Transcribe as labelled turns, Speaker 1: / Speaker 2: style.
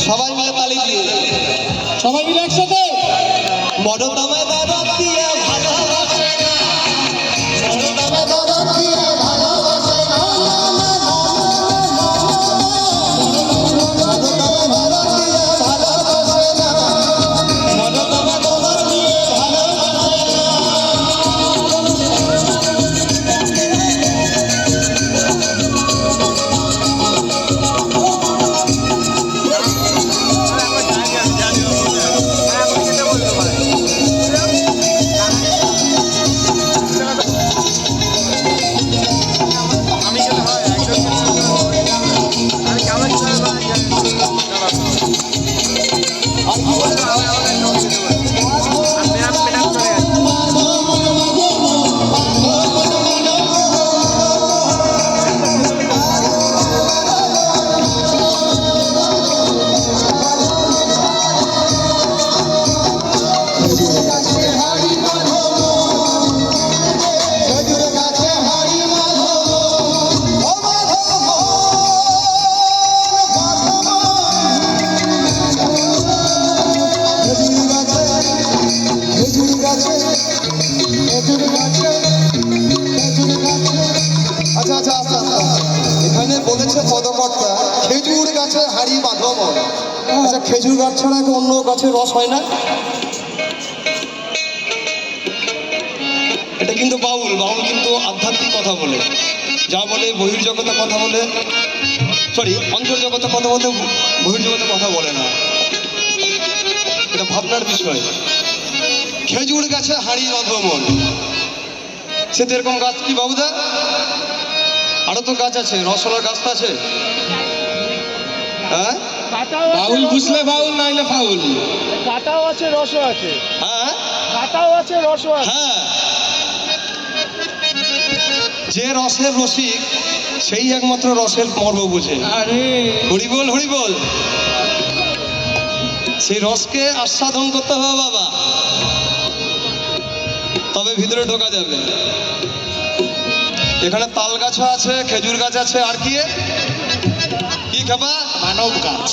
Speaker 1: সবাই মিলে তালি দিয়ে, সবাই মিলে একসাথে বড় দামে দরদ দিয়ে ভালোবাসে না, বড় দামে দরদ দিয়ে ভালোবাসে না, বড় দামে দরদ দিয়ে ভালোবাসে না, বড় দামে দরদ দিয়ে ভালোবাসে না। আচ্ছা আচ্ছা আচ্ছা, এখানে বলেছে পদকর্তা খেজুর গাছে হাড়ি বাঁধো মন। আচ্ছা, খেজুর গাছ ছাড়া অন্য গাছের রস হয় না? এটা কিন্তু বাউল, বাউল কিন্তু আধ্যাত্মিক কথা বলে, যা বলে বহির্জগতের কথা বলে, সরি অন্তর্জগতের কথা বলতে বহির্জগতের কথা বলে না। এটা ভাবনার বিষয়। খেজুর গাছে হাড়ি বাঁধো মন, সে তো এরকম গাছ কি বাবুদা? আরো তো গাছ আছে, রসলার গাছ তো আছে। হ্যাঁ, বাউল বুঝলে বাউল, নাইলে ফাউল।
Speaker 2: কাটাও আছে, রসও আছে।
Speaker 1: হ্যাঁ,
Speaker 2: কাটাও আছে, রসও আছে।
Speaker 1: হ্যাঁ, যে রসের রসিক সেই একমাত্র রসের মর্ম বোঝে।
Speaker 2: আরে
Speaker 1: হরি বল, হরি বল। সেই রসকে আস্বাদন করতে হবে বাবা, তবে ভিতরে ঢোকা যাবে। এখানে তাল গাছ আছে, খেজুর গাছ আছে, আর কি কি খাবা? মানব গাছ।